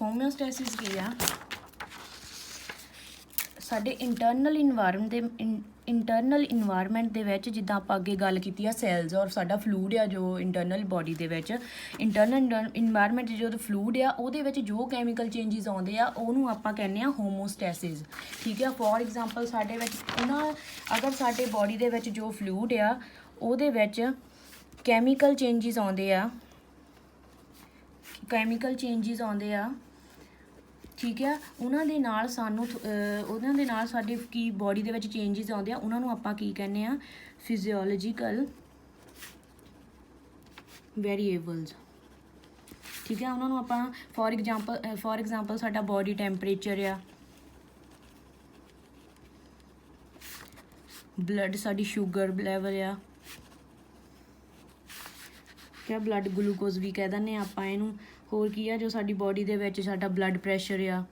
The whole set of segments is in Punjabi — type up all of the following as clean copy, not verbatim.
ਹੋਮਿਓਸਟੈਸਿਸ ਕੀ ਆ, ਸਾਡੇ ਇੰਟਰਨਲ ਇਨਵਾਇਰਮੈਂਟ ਦੇ ਵਿੱਚ, ਜਿੱਦਾਂ ਆਪਾਂ ਅੱਗੇ ਗੱਲ ਕੀਤੀ ਆ ਸੈਲਜ਼ ਔਰ ਸਾਡਾ ਫਲੂਇਡ ਆ ਜੋ ਇੰਟਰਨਲ ਬੋਡੀ ਦੇ ਵਿੱਚ, ਇੰਟਰਨਲ ਇਨਵਾਇਰਮੈਂਟ ਜਦੋਂ ਫਲੂਇਡ ਆ ਉਹਦੇ ਵਿੱਚ ਜੋ ਕੈਮੀਕਲ ਚੇਂਜਸ ਆਉਂਦੇ ਆ ਉਹਨੂੰ ਆਪਾਂ ਕਹਿੰਦੇ ਆ ਹੋਮੋਸਟੈਸਿਸ। ਠੀਕ ਆ, ਫੋਰ ਐਗਜ਼ਾਮਪਲ ਸਾਡੇ ਵਿੱਚ ਅਗਰ ਸਾਡੇ ਬੋਡੀ ਦੇ ਵਿੱਚ ਜੋ ਫਲੂਇਡ ਆ ਉਹਦੇ ਵਿੱਚ ਕੈਮੀਕਲ ਚੇਂਜਸ ਆਉਂਦੇ ਆ, ਠੀਕ ਆ, ਉਹਨਾਂ ਦੇ ਨਾਲ ਸਾਡੀ ਕੀ ਬੋਡੀ ਦੇ ਵਿੱਚ ਚੇਂਜਸ ਆਉਂਦੇ ਆ, ਉਹਨਾਂ ਨੂੰ ਆਪਾਂ ਕੀ ਕਹਿੰਦੇ ਆ, ਫਿਜ਼ੀਓਲੋਜੀਕਲ ਵੇਰੀਏਬਲਸ। ਠੀਕ ਆ, ਉਹਨਾਂ ਨੂੰ ਆਪਾਂ ਫੋਰ ਐਗਜ਼ਾਮਪਲ ਸਾਡਾ ਬੋਡੀ ਟੈਂਪਰੇਚਰ ਆ, ਬਲੱਡ, ਸਾਡੀ ਸ਼ੂਗਰ ਲੈਵਲ ਆ, ਕਿਆ ਬਲੱਡ ਗਲੂਕੋਜ਼ ਵੀ ਕਹਿ ਦਿੰਦੇ ਆ ਆਪਾਂ ਇਹਨੂੰ। ਹੋਰ ਕੀ ਆ, ਜੋ ਸਾਡੀ ਬੋਡੀ ਦੇ ਵਿੱਚ ਸਾਡਾ ਬਲੱਡ ਪ੍ਰੈਸ਼ਰ ਆ,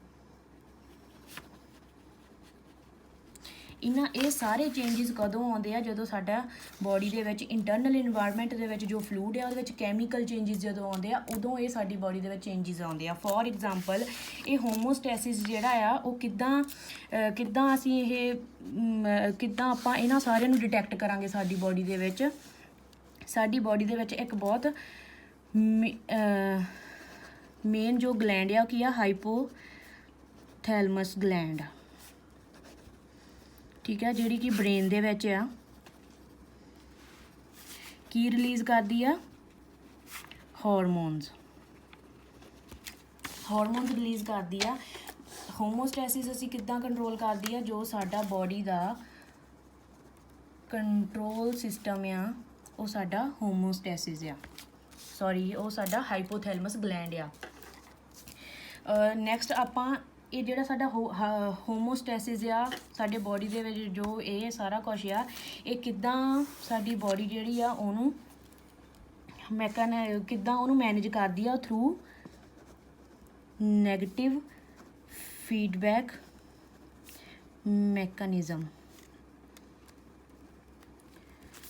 ਇਹ ਸਾਰੇ ਚੇਂਜਸ ਕਦੋਂ ਆਉਂਦੇ ਆ, ਜਦੋਂ ਸਾਡਾ ਬੋਡੀ ਦੇ ਵਿੱਚ ਇੰਟਰਨਲ ਇਨਵਾਇਰਮੈਂਟ ਦੇ ਵਿੱਚ ਜੋ ਫਲੂਇਡ ਆ ਉਹਦੇ ਵਿੱਚ ਕੈਮੀਕਲ ਚੇਂਜਸ ਜਦੋਂ ਆਉਂਦੇ ਆ, ਉਦੋਂ ਇਹ ਸਾਡੀ ਬੋਡੀ ਦੇ ਵਿੱਚ ਚੇਂਜਸ ਆਉਂਦੇ ਆ। ਫੋਰ ਐਗਜ਼ਾਮਪਲ ਇਹ ਹੋਮੋਸਟੈਸਿਸ ਜਿਹੜਾ ਆ ਉਹ ਕਿੱਦਾਂ ਆਪਾਂ ਇਹਨਾਂ ਸਾਰਿਆਂ ਨੂੰ ਡਿਟੈਕਟ ਕਰਾਂਗੇ ਸਾਡੀ ਬੋਡੀ ਦੇ ਵਿੱਚ। ਸਾਡੀ ਬੋਡੀ ਦੇ ਵਿੱਚ ਇੱਕ ਬਹੁਤ ਮੇਨ ਜੋ ਗਲੈਂਡ ਆ ਕੀ ਆ, ਹਾਈਪੋਥੈਲਮਸ ਗਲੈਂਡ। ਠੀਕ ਆ, ਜਿਹੜੀ ਕਿ ਬ੍ਰੇਨ ਦੇ ਵਿੱਚ ਆ, ਕੀ ਰਿਲੀਜ਼ ਕਰਦੀ ਆ, ਹਾਰਮੋਨਸ ਰਿਲੀਜ਼ ਕਰਦੀ ਆ। ਹੋਮੋਸਟੈਸਿਸ ਅਸੀਂ ਕਿੱਦਾਂ ਕੰਟਰੋਲ ਕਰਦੀ ਆ, ਜੋ ਸਾਡਾ ਬੋਡੀ ਦਾ ਕੰਟਰੋਲ ਸਿਸਟਮ ਆ ਉਹ ਸਾਡਾ ਹੋਮੋਸਟੈਸਿਸ ਆ, ਉਹ ਸਾਡਾ ਹਾਈਪੋਥੈਲਮਸ ਗਲੈਂਡ ਆ। ਨੈਕਸਟ ਆਪਾਂ ਇਹ ਜਿਹੜਾ ਸਾਡਾ ਹੋਮੋਸਟੈਸਿਸ ਆ ਸਾਡੇ ਬੋਡੀ ਦੇ ਵਿੱਚ, ਜੋ ਇਹ ਸਾਰਾ ਕੁਛ ਆ, ਇਹ ਕਿੱਦਾਂ ਸਾਡੀ ਬੋਡੀ ਜਿਹੜੀ ਆ ਉਹਨੂੰ ਕਿੱਦਾਂ ਉਹਨੂੰ ਮੈਨੇਜ ਕਰਦੀ ਆ, ਥਰੂ ਨੈਗੇਟਿਵ ਫੀਡਬੈਕ ਮੈਕੈਨਿਜ਼ਮ।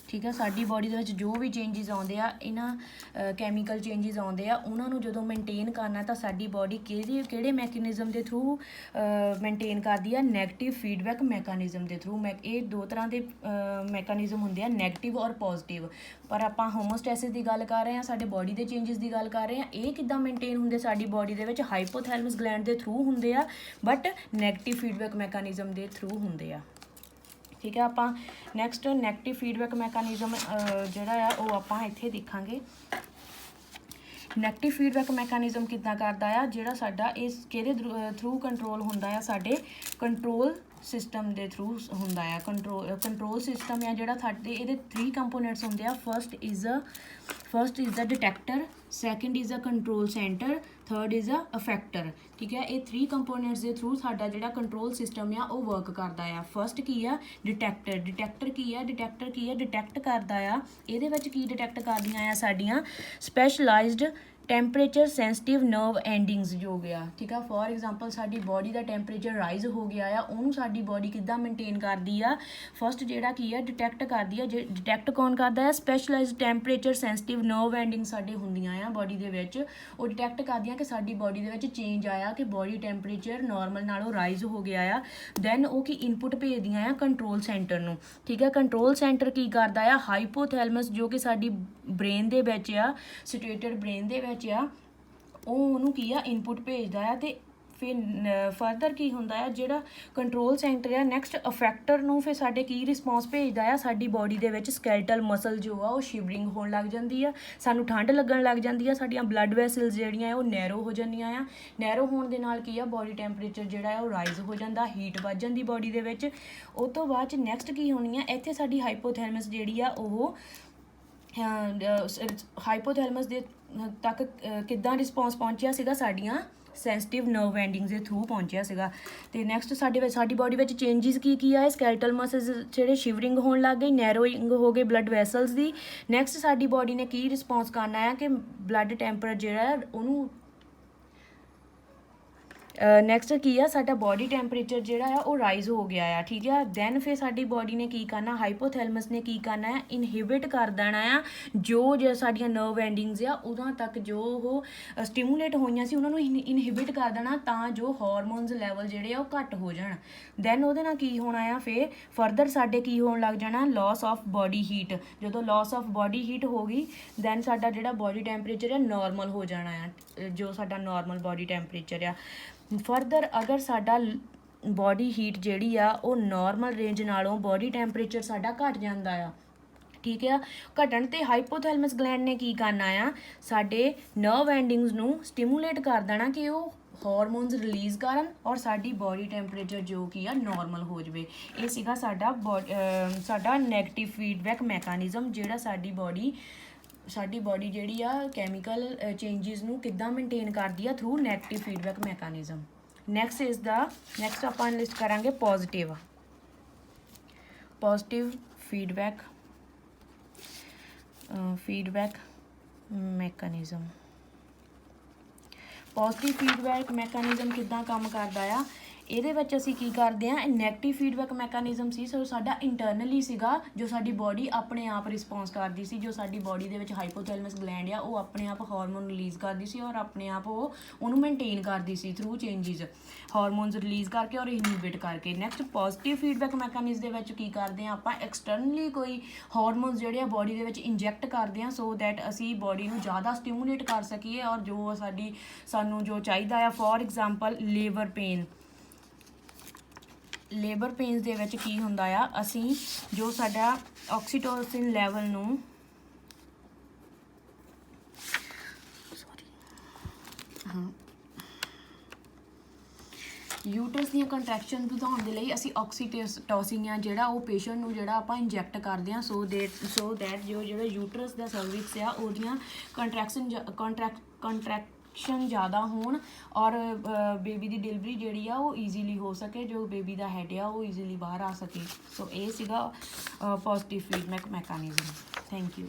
ਠੀਕ ਆ, ਸਾਡੀ ਬੋਡੀ ਦੇ ਵਿੱਚ ਜੋ ਵੀ ਚੇਂਜਸ ਆਉਂਦੇ ਆ, ਇਹਨਾਂ ਕੈਮੀਕਲ ਚੇਂਜਸ ਆਉਂਦੇ ਆ, ਉਹਨਾਂ ਨੂੰ ਜਦੋਂ ਮੇਨਟੇਨ ਕਰਨਾ ਤਾਂ ਸਾਡੀ ਬੋਡੀ ਕਿਹੜੇ ਮੈਕੈਨਿਜ਼ਮ ਦੇ ਥਰੂ ਮੇਨਟੇਨ ਕਰਦੀ ਆ, ਨੈਗੇਟਿਵ ਫੀਡਬੈਕ ਮੈਕੈਨਿਜ਼ਮ ਦੇ ਥਰੂ। ਇਹ ਦੋ ਤਰ੍ਹਾਂ ਦੇ ਮੈਕੈਨਿਜ਼ਮ ਹੁੰਦੇ ਆ, ਨੈਗੇਟਿਵ ਔਰ ਪੋਜ਼ਿਟਿਵ। ਪਰ ਆਪਾਂ ਹੋਮੋਸਟੈਸਿਸ ਦੀ ਗੱਲ ਕਰ ਰਹੇ ਹਾਂ, ਸਾਡੇ ਬੋਡੀ ਦੇ ਚੇਂਜਸ ਦੀ ਗੱਲ ਕਰ ਰਹੇ ਹਾਂ। ਇਹ ਕਿੱਦਾਂ ਮੇਨਟੇਨ ਹੁੰਦੇ ਸਾਡੀ ਬੋਡੀ ਦੇ ਵਿੱਚ, ਹਾਈਪੋਥੈਲਮਸ ਗਲੈਂਡ ਦੇ ਥਰੂ ਹੁੰਦੇ ਆ, ਬਟ ਨੈਗੇਟਿਵ ਫੀਡਬੈਕ ਮੈਕੈਨਿਜ਼ਮ ਦੇ ਥਰੂ ਹੁੰਦੇ ਆ। ਠੀਕ ਹੈ, ਆਪਾਂ ਨੈਕਸਟ ਨੈਗੇਟਿਵ ਫੀਡਬੈਕ ਮੈਕੈਨਿਜ਼ਮ ਜਿਹੜਾ ਆ ਉਹ ਆਪਾਂ ਇੱਥੇ ਦੇਖਾਂਗੇ। ਨੈਗੇਟਿਵ ਫੀਡਬੈਕ ਮੈਕੈਨਿਜ਼ਮ ਕਿੱਦਾਂ ਕਰਦਾ ਆ, ਜਿਹੜਾ ਸਾਡਾ ਇਸ ਕਿਹਦੇ ਥਰੂ ਕੰਟਰੋਲ ਹੁੰਦਾ ਆ, ਸਾਡੇ ਕੰਟਰੋਲ ਸਿਸਟਮ ਦੇ ਥਰੂ ਹੁੰਦਾ ਆ। ਕੰਟਰੋਲ ਸਿਸਟਮ ਆ ਜਿਹੜਾ ਸਾਡੇ, ਇਹਦੇ 3 ਕੰਪੋਨੈਂਟਸ ਹੁੰਦੇ ਆ। First is a detector, second is a control centre, third is a effector. ਠੀਕ ਹੈ, ਇਹ 3 ਕੰਪੋਨੈਂਟਸ ਦੇ ਥਰੂ ਸਾਡਾ ਜਿਹੜਾ ਕੰਟਰੋਲ ਸਿਸਟਮ ਆ ਉਹ ਵਰਕ ਕਰਦਾ ਆ। ਫਸਟ ਕੀ ਆ, ਡਿਟੈਕਟਰ ਕੀ ਆ, ਡਿਟੈਕਟ ਕਰਦਾ ਆ। ਇਹਦੇ ਵਿੱਚ ਕੀ ਡਿਟੈਕਟ ਕਰਦੀਆਂ ਆ, ਸਾਡੀਆਂ ਸਪੈਸ਼ਲਾਈਜ਼ਡ ਟੈਂਪਰੇਚਰ ਸੈਂਸਿਟਿਵ ਨਰਵ ਐਂਡਿੰਗਸ ਜੋ ਗਿਆ। ਠੀਕ ਆ, ਫੋਰ ਐਗਜ਼ਾਮਪਲ ਸਾਡੀ ਬੋਡੀ ਦਾ ਟੈਂਪਰੇਚਰ ਰਾਈਜ਼ ਹੋ ਗਿਆ ਆ, ਉਹਨੂੰ ਸਾਡੀ ਬੋਡੀ ਕਿੱਦਾਂ ਮੇਨਟੇਨ ਕਰਦੀ ਆ, ਫਸਟ ਜਿਹੜਾ ਕੀ ਆ ਡਿਟੈਕਟ ਕਰਦੀ ਆ। ਡਿਟੈਕਟ ਕੌਣ ਕਰਦਾ ਆ, specialised temperature sensitive nerve ending ਸਾਡੇ ਹੁੰਦੀਆਂ ਆ ਬੋਡੀ ਦੇ ਵਿੱਚ, ਉਹ ਡਿਟੈਕਟ ਕਰਦੀਆਂ ਕਿ ਸਾਡੀ ਬੋਡੀ ਦੇ ਵਿੱਚ ਚੇਂਜ ਆਇਆ, ਕਿ ਬੋਡੀ ਟੈਂਪਰੇਚਰ ਨੋਰਮਲ ਨਾਲੋਂ ਰਾਈਜ਼ ਹੋ ਗਿਆ ਆ। ਦੈਨ ਉਹ ਕੀ ਇਨਪੁਟ ਭੇਜਦੀਆਂ ਆ ਕੰਟਰੋਲ ਸੈਂਟਰ ਨੂੰ। ਠੀਕ ਹੈ, ਕੰਟਰੋਲ ਸੈਂਟਰ ਕੀ ਕਰਦਾ ਆ, ਹਾਈਪੋਥੈਲਮਸ ਜੋ ਕਿ ਸਾਡੀ ਬ੍ਰੇਨ ਦੇ ਵਿੱਚ ਆ, ਸਿਟੂਏਟਡ ਬ੍ਰੇਨ ਦੇ ਵਿੱਚ ਆ, ਉਹ ਉਹਨੂੰ ਕੀ ਆ ਇਨਪੁਟ ਭੇਜਦਾ ਆ। ਤੇ ਫਿਰ ਫਰਦਰ ਕੀ ਹੁੰਦਾ ਆ, ਜਿਹੜਾ ਕੰਟਰੋਲ ਸੈਂਟਰ ਆ ਨੈਕਸਟ ਅਫੈਕਟਰ ਨੂੰ ਫਿਰ ਸਾਡੇ ਕੀ ਰਿਸਪੌਂਸ ਭੇਜਦਾ ਆ, ਸਾਡੀ ਬੋਡੀ ਦੇ ਵਿੱਚ ਸਕੈਲਟਲ ਮਸਲ ਜੋ ਆ ਉਹ ਸ਼ਿਵਰਿੰਗ ਹੋਣ ਲੱਗ ਜਾਂਦੀ ਆ, ਸਾਨੂੰ ਠੰਡ ਲੱਗਣ ਲੱਗ ਜਾਂਦੀ ਆ, ਸਾਡੀਆਂ ਬਲੱਡ ਵੈਸਲਸ ਜਿਹੜੀਆਂ ਉਹ ਨੈਰੋ ਹੋ ਜਾਂਦੀਆਂ ਆ। ਨੈਰੋ ਹੋਣ ਦੇ ਨਾਲ ਕੀ ਆ, ਬੋਡੀ ਟੈਂਪਰੇਚਰ ਜਿਹੜਾ ਉਹ ਰਾਈਜ਼ ਹੋ ਜਾਂਦਾ, ਹੀਟ ਵੱਧ ਜਾਂਦੀ ਬੋਡੀ ਦੇ ਵਿੱਚ। ਉਹ ਤੋਂ ਬਾਅਦ 'ਚ ਨੈਕਸਟ ਕੀ ਹੋਣੀ ਆ, ਇੱਥੇ ਸਾਡੀ ਹਾਈਪੋਥੈਲਮਸ ਜਿਹੜੀ ਆ ਉਹ ਹਾਈਪੋਥੈਲਮਸ ਦੇ ਤੱਕ ਕਿੱਦਾਂ ਰਿਸਪੌਂਸ ਪਹੁੰਚਿਆ ਸੀਗਾ, ਸਾਡੀਆਂ ਸੈਂਸਿਟਿਵ ਨਰਵ ਐਂਡਿੰਗਸ ਦੇ ਥਰੂ ਪਹੁੰਚਿਆ ਸੀਗਾ। ਤੇ ਨੈਕਸਟ ਸਾਡੀ ਬੋਡੀ ਵਿੱਚ ਚੇਂਜਸ ਕੀ ਆ, ਸਕੈਲਟਲ ਮਸਲਸ ਜਿਹੜੇ ਸ਼ਿਵਰਿੰਗ ਹੋਣ ਲੱਗ ਗਈ, ਨੈਰੋਇੰਗ ਹੋ ਗਈ ਬਲੱਡ ਵੈਸਲਸ ਦੀ। ਨੈਕਸਟ ਸਾਡੀ ਬੋਡੀ ਨੇ ਕੀ ਰਿਸਪੌਂਸ ਕਰਨਾ ਆ, ਕਿ ਬਲੱਡ ਟੈਂਪਰੇਚਰ ਜਿਹੜਾ ਉਹਨੂੰ ਨੈਕਸਟ ਕੀ ਆ, ਸਾਡਾ ਬੋਡੀ ਟੈਂਪਰੇਚਰ ਜਿਹੜਾ ਆ ਉਹ ਰਾਈਜ਼ ਹੋ ਗਿਆ ਆ, ਠੀਕ ਆ। ਦੈਨ ਫਿਰ ਸਾਡੀ ਬੋਡੀ ਨੇ ਕੀ ਕਰਨਾ, ਹਾਈਪੋਥੈਲਮਸ ਨੇ ਕੀ ਕਰਨਾ ਆ, ਇਨਹਿਬਿਟ ਕਰ ਦੇਣਾ ਆ ਜੋ ਸਾਡੀਆਂ ਨਰਵ ਐਂਡਿੰਗਸ ਆ ਉਦੋਂ ਤੱਕ ਜੋ ਉਹ ਸਟਿਮੂਲੇਟ ਹੋਈਆਂ ਸੀ ਉਹਨਾਂ ਨੂੰ ਇਨਹਿਬਿਟ ਕਰ ਦੇਣਾ ਤਾਂ ਜੋ ਹਾਰਮੋਨਸ ਲੈਵਲ ਜਿਹੜੇ ਆ ਉਹ ਘੱਟ ਹੋ ਜਾਣ। ਦੈਨ ਉਹਦੇ ਨਾਲ ਕੀ ਹੋਣਾ ਆ, ਫਿਰ ਫਰਦਰ ਸਾਡੇ ਕੀ ਹੋਣ ਲੱਗ ਜਾਣਾ, ਲਾਸ ਆਫ ਬੋਡੀ ਹੀਟ। ਜਦੋਂ ਲਾਸ ਆਫ ਬੋਡੀ ਹੀਟ ਹੋ ਗਈ ਦੈਨ ਸਾਡਾ ਜਿਹੜਾ ਬੋਡੀ ਟੈਂਪਰੇਚਰ ਆ ਨੋਰਮਲ ਹੋ ਜਾਣਾ ਆ, ਜੋ ਸਾਡਾ ਨੋਰਮਲ ਬੋਡੀ ਟੈਂਪਰੇਚਰ ਆ। ਫਰਦਰ ਅਗਰ ਸਾਡਾ ਬੋਡੀ ਹੀਟ ਜਿਹੜੀ ਆ ਉਹ ਨੋਰਮਲ ਰੇਂਜ ਨਾਲੋਂ ਬੋਡੀ ਟੈਂਪਰੇਚਰ ਸਾਡਾ ਘਟ ਜਾਂਦਾ ਆ, ਠੀਕ ਆ। ਘਟਣ 'ਤੇ ਹਾਈਪੋਥੈਲਮਸ ਗਲੈਂਡ ਨੇ ਕੀ ਕਰਨਾ ਆ, ਸਾਡੇ ਨਰਵ ਐਂਡਿੰਗਸ ਨੂੰ ਸਟਿਮੂਲੇਟ ਕਰ ਦੇਣਾ ਕਿ ਉਹ ਹਾਰਮੋਨਸ ਰਿਲੀਜ਼ ਕਰਨ ਔਰ ਸਾਡੀ ਬੋਡੀ ਟੈਂਪਰੇਚਰ ਜੋ ਕੀ ਆ ਨੋਰਮਲ ਹੋ ਜਾਵੇ। ਇਹ ਸੀਗਾ ਸਾਡਾ ਨੈਗੇਟਿਵ ਫੀਡਬੈਕ ਮੈਕੈਨਿਜ਼ਮ, ਜਿਹੜਾ ਸਾਡੀ ਬੋਡੀ ਜਿਹੜੀ ਆ ਕੈਮੀਕਲ ਚੇਂਜਿਸ ਨੂੰ ਕਿੱਦਾਂ ਮੇਨਟੇਨ ਕਰਦੀ ਆ through negative feedback mechanism. Next ਆਪਾਂ ਲਿਸਟ ਕਰਾਂਗੇ positive feedback mechanism. Positive feedback mechanism ਕਿੱਦਾਂ ਕੰਮ ਕਰਦਾ ਆ, ਇਹਦੇ ਵਿੱਚ ਅਸੀਂ ਕੀ ਕਰਦੇ ਹਾਂ, ਨੈਗੇਟਿਵ ਫੀਡਬੈਕ ਮੈਕੈਨਿਜ਼ਮ ਸੀ ਸੋ ਸਾਡਾ ਇੰਟਰਨਲੀ ਸੀਗਾ, ਜੋ ਸਾਡੀ ਬੋਡੀ ਆਪਣੇ ਆਪ ਰਿਸਪੌਂਸ ਕਰਦੀ ਸੀ, ਜੋ ਸਾਡੀ ਬੋਡੀ ਦੇ ਵਿੱਚ ਹਾਈਪੋਥੈਲਮਸ ਗਲੈਂਡ ਆ ਉਹ ਆਪਣੇ ਆਪ ਹਾਰਮੋਨ ਰਿਲੀਜ਼ ਕਰਦੀ ਸੀ ਔਰ ਆਪਣੇ ਆਪ ਉਹਨੂੰ ਮੇਨਟੇਨ ਕਰਦੀ ਸੀ ਥਰੂ ਚੇਂਜਿਸ, ਹਾਰਮੋਨਸ ਰਿਲੀਜ਼ ਕਰਕੇ ਔਰ ਇਨਹਿਬਿਟ ਕਰਕੇ। ਨੈਕਸਟ ਪੋਜ਼ਿਟਿਵ ਫੀਡਬੈਕ ਮੈਕੈਨਿਜ਼ਮ ਦੇ ਵਿੱਚ ਕੀ ਕਰਦੇ ਹਾਂ, ਆਪਾਂ ਐਕਸਟਰਨਲੀ ਕੋਈ ਹਾਰਮੋਨਸ ਜਿਹੜੇ ਆ ਬੋਡੀ ਦੇ ਵਿੱਚ ਇੰਜੈਕਟ ਕਰਦੇ ਹਾਂ ਸੋ ਦੈਟ ਅਸੀਂ ਬੋਡੀ ਨੂੰ ਜ਼ਿਆਦਾ ਸਟਿਮੂਲੇਟ ਕਰ ਸਕੀਏ ਔਰ ਜੋ ਸਾਨੂੰ ਜੋ ਚਾਹੀਦਾ ਆ। ਫੋਰ ਐਗਜ਼ਾਮਪਲ ਲੇਬਰ ਪੇਨਸ ਦੇ ਵਿੱਚ ਕੀ ਹੁੰਦਾ ਆ, ਅਸੀਂ ਜੋ ਸਾਡਾ ਆਕਸੀਟੋਸਿਨ ਲੈਵਲ ਨੂੰ ਯੂਟਰਸ ਦੀਆਂ ਕੰਟਰੈਕਸ਼ਨ ਵਧਾਉਣ ਦੇ ਲਈ ਅਸੀਂ ਆਕਸੀਟੋਸਿਨ ਆ ਜਿਹੜਾ ਉਹ ਪੇਸ਼ੈਂਟ ਨੂੰ ਜਿਹੜਾ ਆਪਾਂ ਇੰਜੈਕਟ ਕਰਦੇ ਹਾਂ ਸੋ ਦੈਟ ਜਿਹੜਾ ਯੂਟਰਸ ਦਾ ਸਰਵਿਕਸ ਆ ਉਹਦੀਆਂ ਕੰਟਰੈਕਸ਼ਨ ਜ਼ਿਆਦਾ ਹੋਣ ਔਰ ਬੇਬੀ ਦੀ ਡਿਲੀਵਰੀ ਜਿਹੜੀ ਆ ਉਹ ਈਜ਼ੀਲੀ ਹੋ ਸਕੇ, ਜੋ ਬੇਬੀ ਦਾ ਹੈਡ ਆ ਉਹ ਈਜ਼ੀਲੀ ਬਾਹਰ ਆ ਸਕੇ। ਸੋ ਇਹ ਸੀਗਾ positive feedback mechanism. Thank you.